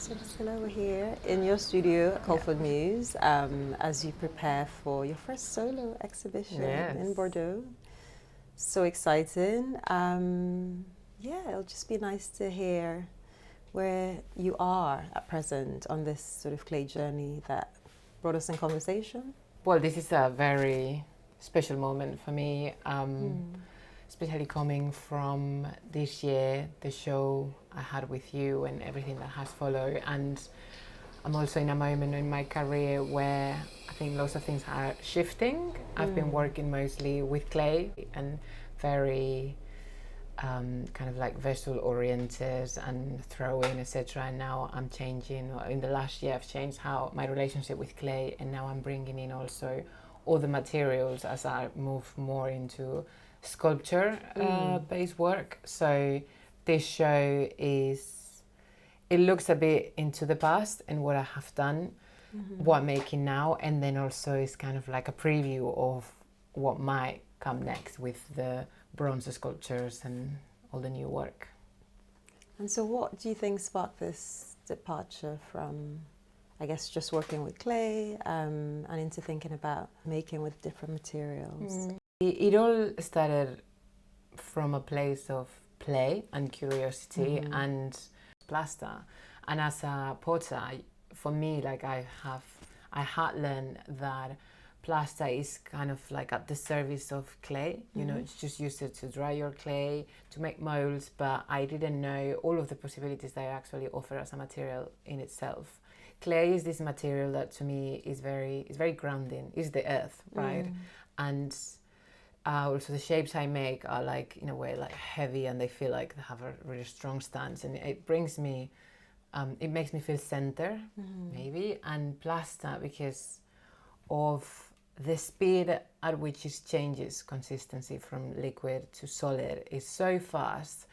So Bisila, we're here in your studio at Colford Muse as you prepare for your first solo exhibition in Bordeaux. So exciting. It'll just be nice to hear where you are at present on this sort of clay journey that brought us in conversation. Well, this is a very special moment for me, especially coming from this year, the show I had with you and everything that has followed. And I'm also in a moment in my career where I think lots of things are shifting. I've been working mostly with clay and very kind of like vessel oriented and throwing, etc. And now I'm changing. In the last year, I've changed how my relationship with clay, and now I'm bringing in also all the materials as I move more into sculpture based work. So this show it looks a bit into the past and what I have done, what I'm making now, and then also it's kind of like a preview of what might come next with the bronze sculptures and all the new work. And so what do you think sparked this departure from, I guess, just working with clay and into thinking about making with different materials? It all started from a place of play and curiosity and plaster. And as a potter, for me, like I had learned that plaster is kind of like at the service of clay. You know, it's just used to dry your clay, to make molds, but I didn't know all of the possibilities that I actually offer as a material in itself. Clay is this material that to me is very grounding. It's the earth, right? And also the shapes I make are like, in a way, like heavy, and they feel like they have a really strong stance, and it brings me, it makes me feel center, maybe. And plaster, because of the speed at which it changes consistency from liquid to solid, is so fast.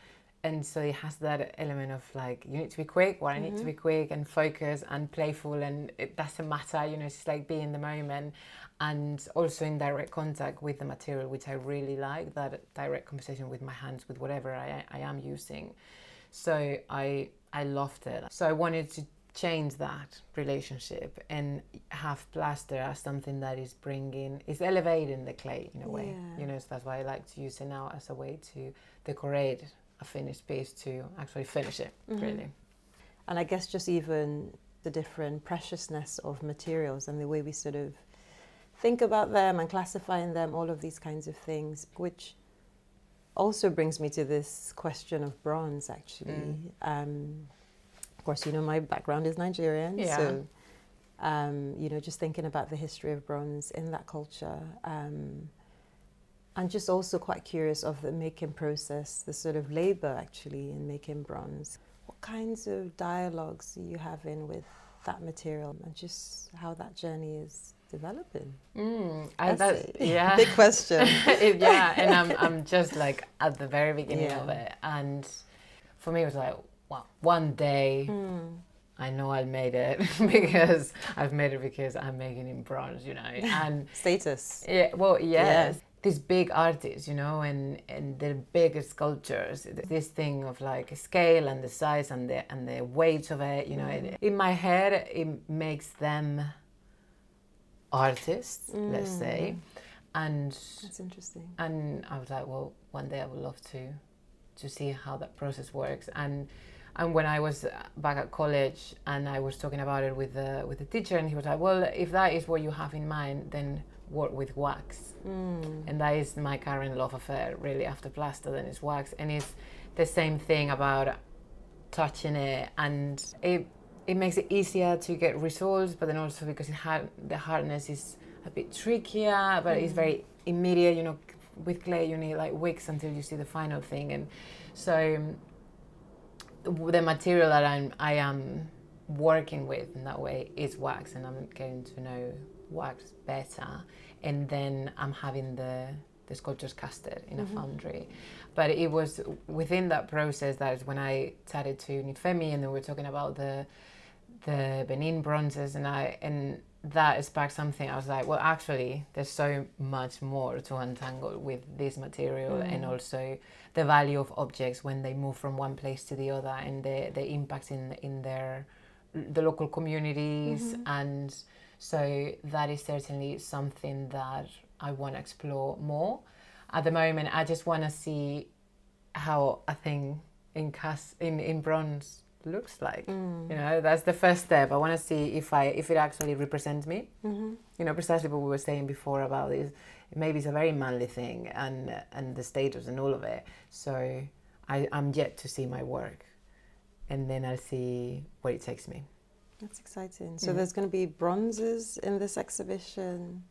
And so it has that element of like, you need to be quick, I need to be quick and focus and playful, and it doesn't matter, you know, it's just like be in the moment. And also in direct contact with the material, which I really like, that direct conversation with my hands, with whatever I am using. So I loved it. So I wanted to change that relationship and have plaster as something that is elevating the clay in a way. You know, so that's why I like to use it now as a way to decorate a finished piece, to actually finish it, really. And I guess just even the different preciousness of materials and the way we sort of think about them and classifying them, all of these kinds of things, which also brings me to this question of bronze, actually. Of course, you know, my background is Nigerian, so, you know, just thinking about the history of bronze in that culture, and just also quite curious of the making process, the sort of labor actually in making bronze. What kinds of dialogues are you having with that material, and just how that journey is developing? Big question. And I'm just like at the very beginning of it, and for me it was like, wow, one day I know I made it because I've made it because I'm making it in bronze, you know, and status. Yes. These big artists, you know, and the big sculptures, this thing of like scale and the size and the weight of it, you know, in my head it makes them artists, let's say. And that's interesting. And I was like, well, one day I would love to see how that process works. And when I was back at college and I was talking about it with the teacher, and he was like, well, if that is what you have in mind, then work with wax. And that is my current love affair, really, after plaster, then it's wax. And it's the same thing about touching it, and it makes it easier to get results, but then also because the hardness is a bit trickier, but it's very immediate. You know, with clay you need like weeks until you see the final thing. And so the material that I am working with in that way is wax, and I'm getting to know wax better, and then I'm having the sculptures casted in a foundry. But it was within that process that is when I started to meet Femi, and then we were talking about the Benin bronzes, and that sparked something. I was like, well, actually there's so much more to untangle with this material, and also the value of objects when they move from one place to the other, and the impact in their the local communities, and so that is certainly something that I want to explore more. At the moment, I just want to see how a thing in bronze looks like. You know, that's the first step. I want to see if it actually represents me. You know, precisely what we were saying before about this. Maybe it's a very manly thing, and the status and all of it. So I'm yet to see my work, and then I'll see where it takes me. That's exciting. So there's going to be bronzes in this exhibition,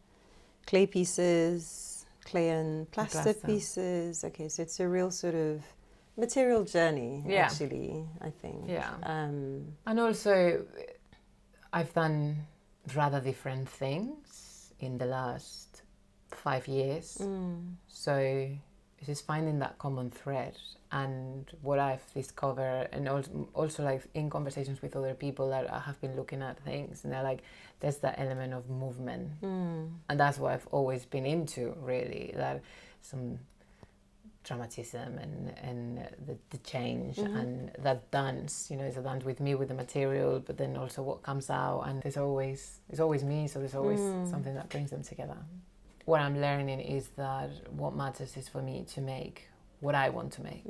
clay pieces, clay and plaster pieces. Okay, so it's a real sort of material journey, actually, I think. Yeah. And also, I've done rather different things in the last 5 years. So it's just finding that common thread. And what I've discovered, and also like in conversations with other people that I have been looking at things, and they're like, there's that element of movement. And that's what I've always been into, really, that some dramatism and the change and that dance, you know, it's a dance with me, with the material, but then also what comes out, and it's always me, so there's always something that brings them together. What I'm learning is that what matters is for me to make what I want to make.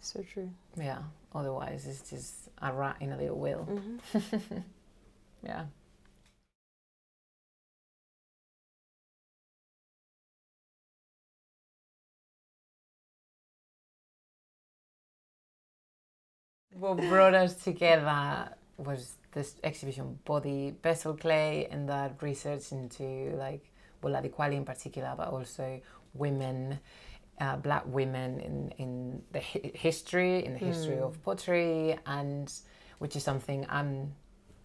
So true. Yeah, otherwise it's just a rat in a little wheel. Yeah. What brought us together was this exhibition, body vessel clay, and that research into like, well, La di Quali in particular, but also women, black women in the history of pottery, and which is something I'm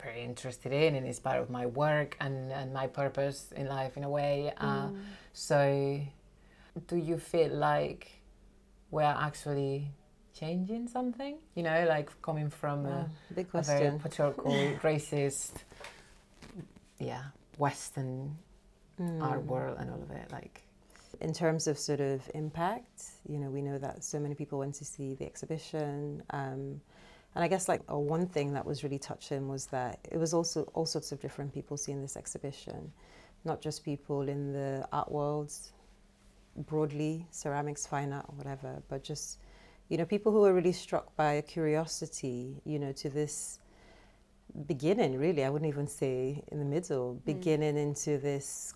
very interested in, and it's part of my work and my purpose in life in a way. So do you feel like we're actually changing something, you know, like coming from a very patriarchal, racist, Western art world and all of it, like? In terms of sort of impact, you know, we know that so many people went to see the exhibition, and I guess like one thing that was really touching was that it was also all sorts of different people seeing this exhibition, not just people in the art worlds broadly, ceramics, fine art, or whatever, but just, you know, people who were really struck by a curiosity, you know, to this beginning, really, I wouldn't even say in the middle, beginning into this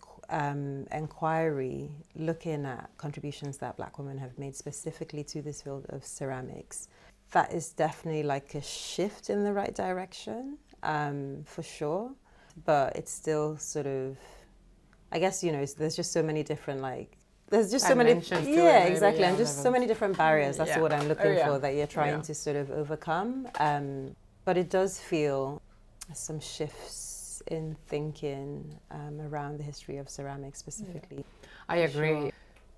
inquiry, looking at contributions that Black women have made specifically to this field of ceramics. That is definitely like a shift in the right direction, for sure. But it's still sort of, I guess, you know, there's just so many different, like, there's just so many, exactly, and just so many different barriers. That's what I'm looking for, that you're trying to sort of overcome. But it does feel some shifts in thinking around the history of ceramics specifically. I agree. Sure.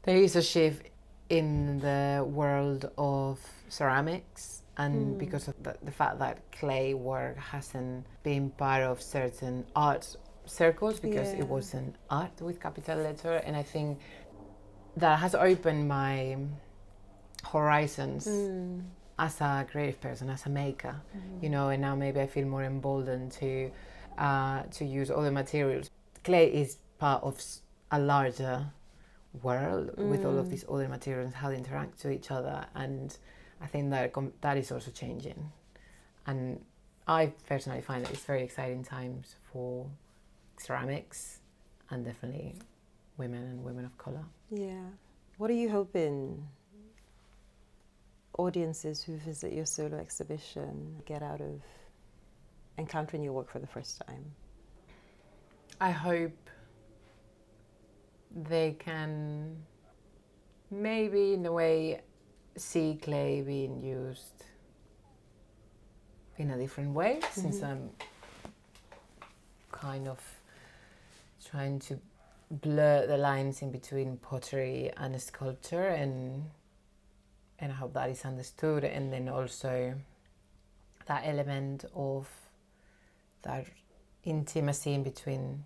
There is a shift in the world of ceramics, and because of the fact that clay work hasn't been part of certain art circles, because it wasn't art with capital letter, and I think that has opened my horizons as a creative person, as a maker, you know, and now maybe I feel more emboldened to use other materials. Clay is part of a larger world with all of these other materials, how they interact to each other, and I think that that is also changing. And I personally find that it's very exciting times for ceramics, and definitely women and women of colour. Yeah. What are you hoping audiences who visit your solo exhibition get out of encountering your work for the first time? I hope they can maybe in a way see clay being used in a different way, since I'm kind of trying to blur the lines in between pottery and sculpture, and I hope that is understood, and then also that element of that intimacy in between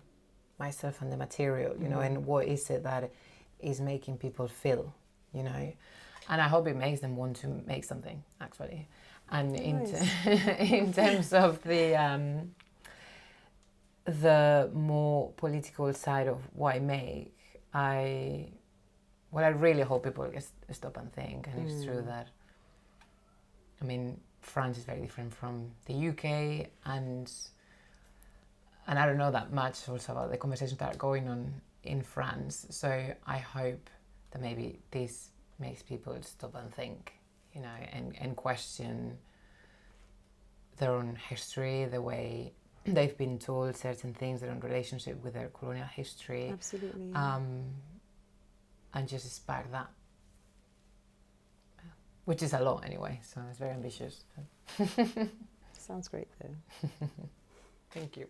myself and the material, you know, and what is it that is making people feel, you know, and I hope it makes them want to make something, actually. And Nice. in terms of the more political side of what I make, what I really hope people stop and think, and it's true that, I mean, France is very different from the UK, and I don't know that much also about the conversations that are going on in France. So I hope that maybe this makes people stop and think, you know, and question their own history, the way they've been told certain things, their own relationship with their colonial history. Absolutely. And just spark that, which is a lot anyway, so it's very ambitious. Sounds great though. Thank you.